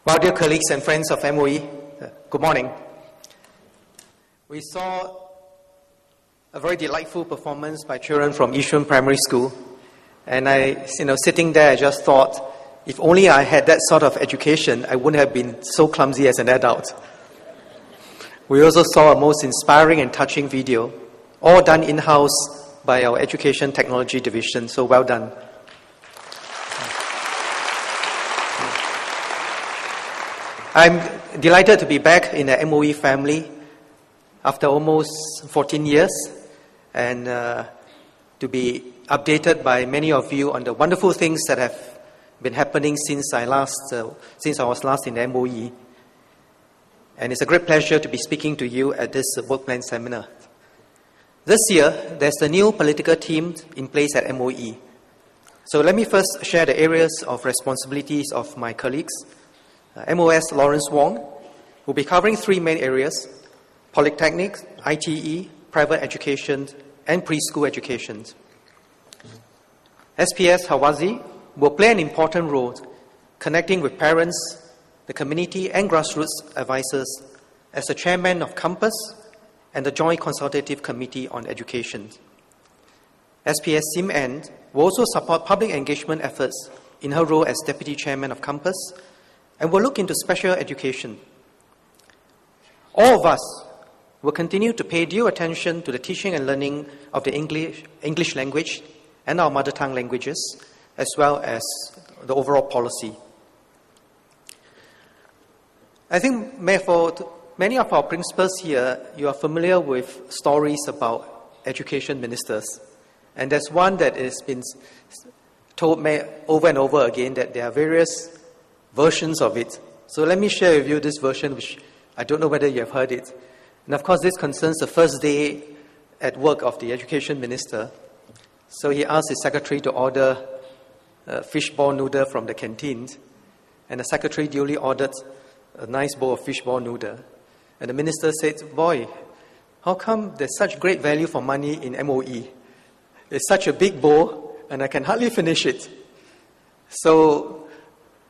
Well, dear colleagues and friends of MOE, good morning. We saw a very delightful performance by children from Yishun Primary School. And sitting there, I just thought, if only I had that sort of education, I wouldn't have been so clumsy as an adult. We also saw a most inspiring and touching video, all done in-house by our Education Technology Division, so well done. I'm delighted to be back in the MOE family after almost 14 years and to be updated by many of you on the wonderful things that have been happening since I was last in the MOE. And it's a great pleasure to be speaking to you at this Work Plan Seminar. This year, there's a new political team in place at MOE. So let me first share the areas of responsibilities of my colleagues. MOS Lawrence Wong will be covering three main areas: polytechnic, ITE, private education, and preschool education. SPS Hawazi will play an important role connecting with parents, the community, and grassroots advisors as the chairman of Campus and the Joint Consultative Committee on Education. SPS Sim Ann will also support public engagement efforts in her role as Deputy Chairman of Campus and will look into special education. All of us will continue to pay due attention to the teaching and learning of the English language and our mother tongue languages, as well as the overall policy. I think for many of our principals here, you are familiar with stories about education ministers. And there's one that has been told over and over again that there are various versions of it. So let me share with you this version, which I don't know whether you have heard it. And of course, this concerns the first day at work of the education minister. So he asked his secretary to order a fishball noodle from the canteen. And the secretary duly ordered a nice bowl of fishball noodle. And the minister said, "Boy, how come there's such great value for money in MOE? It's such a big bowl, and I can hardly finish it." So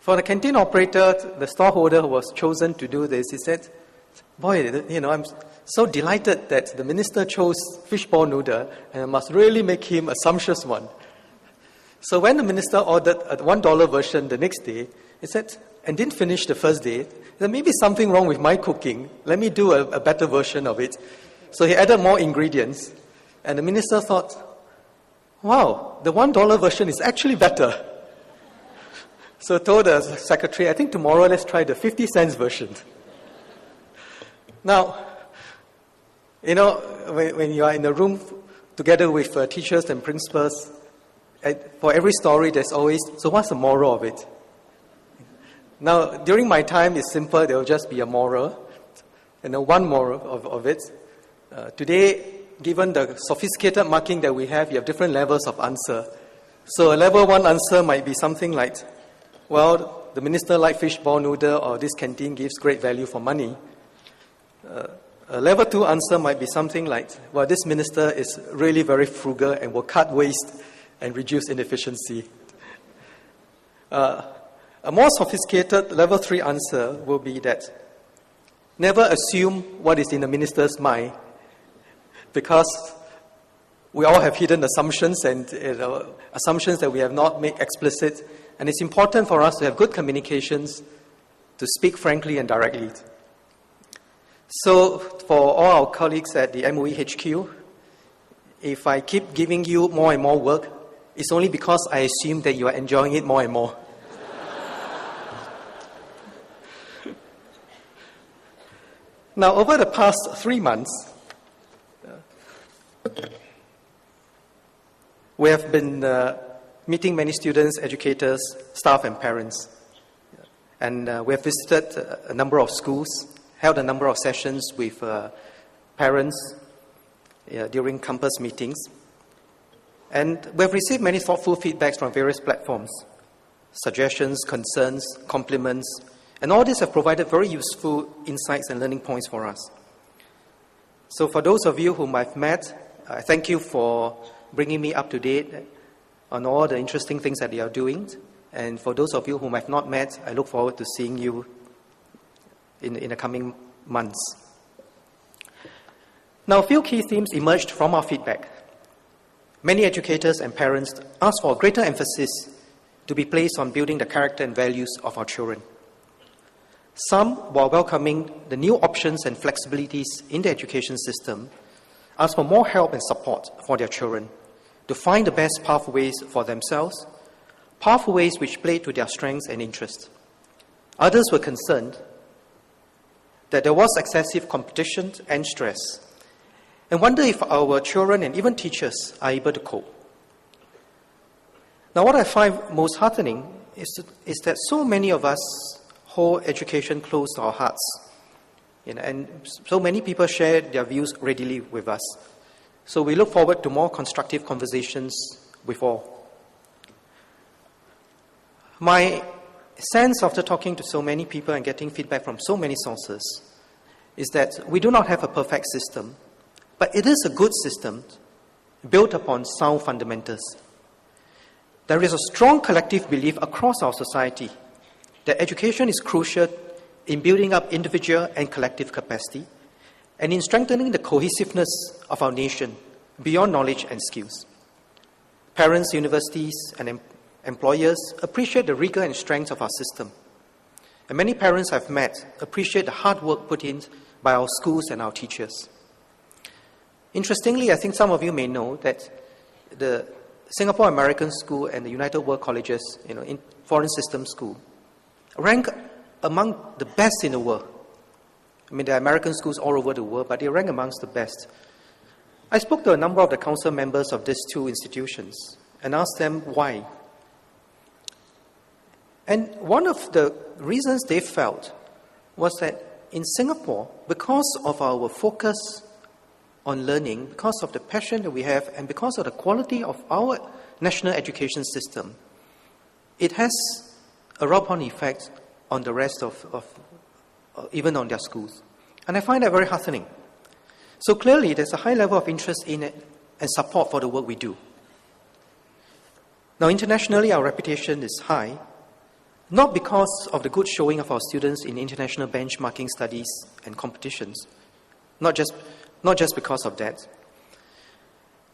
for the canteen operator, the storeholder who was chosen to do this, he said, "Boy, I'm so delighted that the minister chose fishball noodle, and I must really make him a sumptuous one." So when the minister ordered a $1 version the next day, he said, and didn't finish the first day, there may be something wrong with my cooking. Let me do a better version of it. So he added more ingredients, and the minister thought, wow, the $1 version is actually better. So told the secretary, I think tomorrow let's try the 50 cents version. Now, when you are in a room together with teachers and principals, for every story there's always, so what's the moral of it? Now, during my time, it's simple. There will just be a moral, one moral of it. Today, given the sophisticated marking that we have, you have different levels of answer. So a level 1 answer might be something like, well, the minister liked fishball noodle, or this canteen gives great value for money. A level 2 answer might be something like, well, this minister is really very frugal and will cut waste and reduce inefficiency. A more sophisticated level 3 answer will be that never assume what is in the minister's mind, because we all have hidden assumptions and assumptions that we have not made explicit, and it's important for us to have good communications, to speak frankly and directly. So for all our colleagues at the MOE HQ, if I keep giving you more and more work, it's only because I assume that you are enjoying it more and more. Now, over the past 3 months, we have been meeting many students, educators, staff, and parents. And we have visited a number of schools, held a number of sessions with parents during campus meetings. And we have received many thoughtful feedbacks from various platforms, suggestions, concerns, compliments, and all these have provided very useful insights and learning points for us. So for those of you whom I've met, I thank you for bringing me up to date on all the interesting things that you are doing. And for those of you whom I've not met, I look forward to seeing you in the coming months. Now, a few key themes emerged from our feedback. Many educators and parents asked for a greater emphasis to be placed on building the character and values of our children. Some, while welcoming the new options and flexibilities in the education system, asked for more help and support for their children to find the best pathways for themselves, pathways which play to their strengths and interests. Others were concerned that there was excessive competition and stress, and wonder if our children and even teachers are able to cope. Now, what I find most heartening is that so many of us hold education close to our hearts, and so many people share their views readily with us. So we look forward to more constructive conversations with all. My sense after talking to so many people and getting feedback from so many sources is that we do not have a perfect system, but it is a good system built upon sound fundamentals. There is a strong collective belief across our society that education is crucial in building up individual and collective capacity and in strengthening the cohesiveness of our nation beyond knowledge and skills. Parents, universities, and employers appreciate the rigor and strength of our system. And many parents I've met appreciate the hard work put in by our schools and our teachers. Interestingly, I think some of you may know that the Singapore American School and the United World Colleges, in foreign system school, rank among the best in the world. I mean, there are American schools all over the world, but they rank amongst the best. I spoke to a number of the council members of these two institutions and asked them why. And one of the reasons they felt was that in Singapore, because of our focus on learning, because of the passion that we have, and because of the quality of our national education system, it has a rub-on effect on the rest of even on their schools. And I find that very heartening. So clearly, there's a high level of interest in it and support for the work we do. Now, internationally, our reputation is high, not because of the good showing of our students in international benchmarking studies and competitions, not just because of that,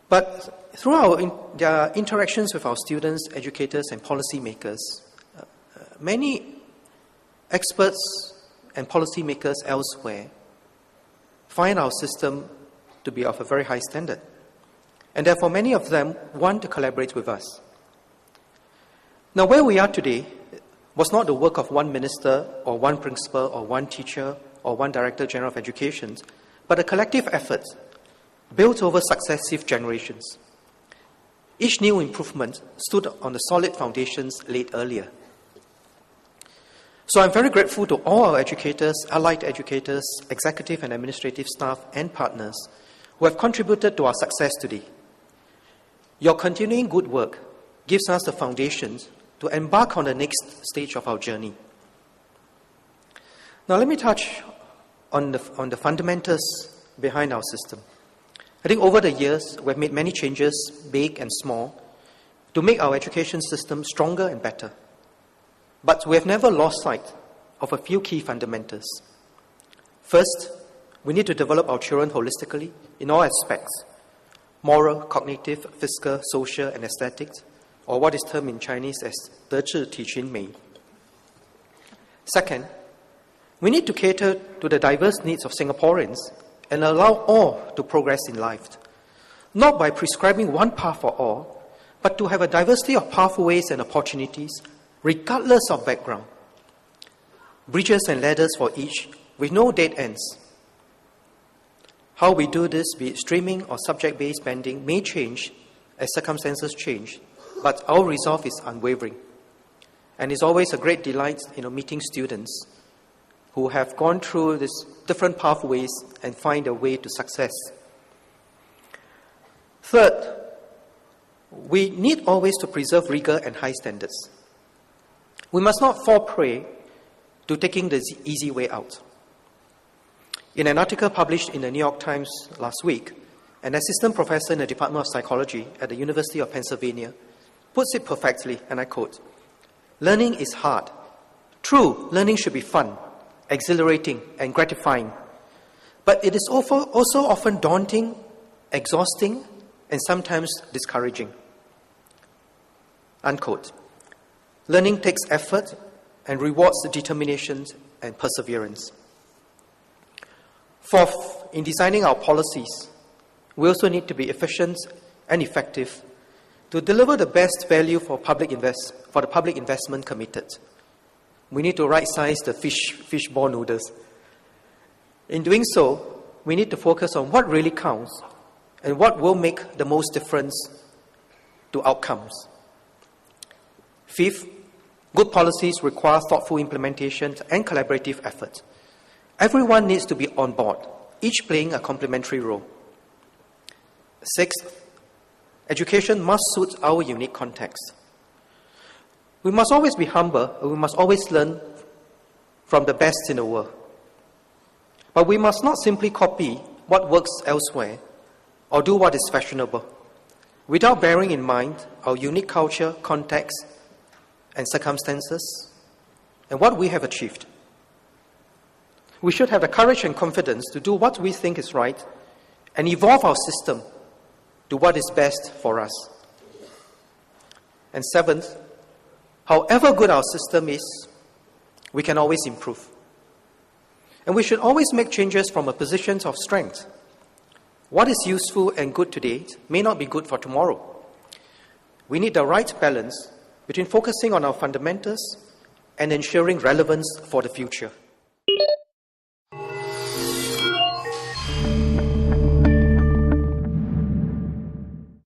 but through their interactions with our students, educators, and policymakers, many experts and policymakers elsewhere find our system to be of a very high standard. And therefore, many of them want to collaborate with us. Now, where we are today was not the work of one minister or one principal or one teacher or one director general of education, but a collective effort built over successive generations. Each new improvement stood on the solid foundations laid earlier. So I'm very grateful to all our educators, allied educators, executive and administrative staff, and partners who have contributed to our success today. Your continuing good work gives us the foundations to embark on the next stage of our journey. Now let me touch on the fundamentals behind our system. I think over the years, we've made many changes, big and small, to make our education system stronger and better. But we have never lost sight of a few key fundamentals. First, we need to develop our children holistically in all aspects: moral, cognitive, physical, social, and aesthetics, or what is termed in Chinese as 德智体群美. Second, we need to cater to the diverse needs of Singaporeans and allow all to progress in life, not by prescribing one path for all, but to have a diversity of pathways and opportunities regardless of background. Bridges and ladders for each, with no dead ends. How we do this, be it streaming or subject-based banding, may change as circumstances change, but our resolve is unwavering. And it's always a great delight, meeting students who have gone through these different pathways and find a way to success. Third, we need always to preserve rigor and high standards. We must not fall prey to taking the easy way out. In an article published in the New York Times last week, an assistant professor in the Department of Psychology at the University of Pennsylvania puts it perfectly, and I quote, "Learning is hard. True, learning should be fun, exhilarating, and gratifying. But it is also often daunting, exhausting, and sometimes discouraging. Unquote. Learning takes effort and rewards determination and perseverance. Fourth, in designing our policies, we also need to be efficient and effective to deliver the best value for the public investment committed. We need to right-size the fishball noodles. In doing so, we need to focus on what really counts and what will make the most difference to outcomes. Fifth, good policies require thoughtful implementation and collaborative effort. Everyone needs to be on board, each playing a complementary role. Sixth, education must suit our unique context. We must always be humble, and we must always learn from the best in the world. But we must not simply copy what works elsewhere or do what is fashionable, without bearing in mind our unique culture, context, and circumstances, and what we have achieved. We should have the courage and confidence to do what we think is right and evolve our system to what is best for us. And seventh, however good our system is, we can always improve. And we should always make changes from a position of strength. What is useful and good today may not be good for tomorrow. We need the right balance between focusing on our fundamentals and ensuring relevance for the future.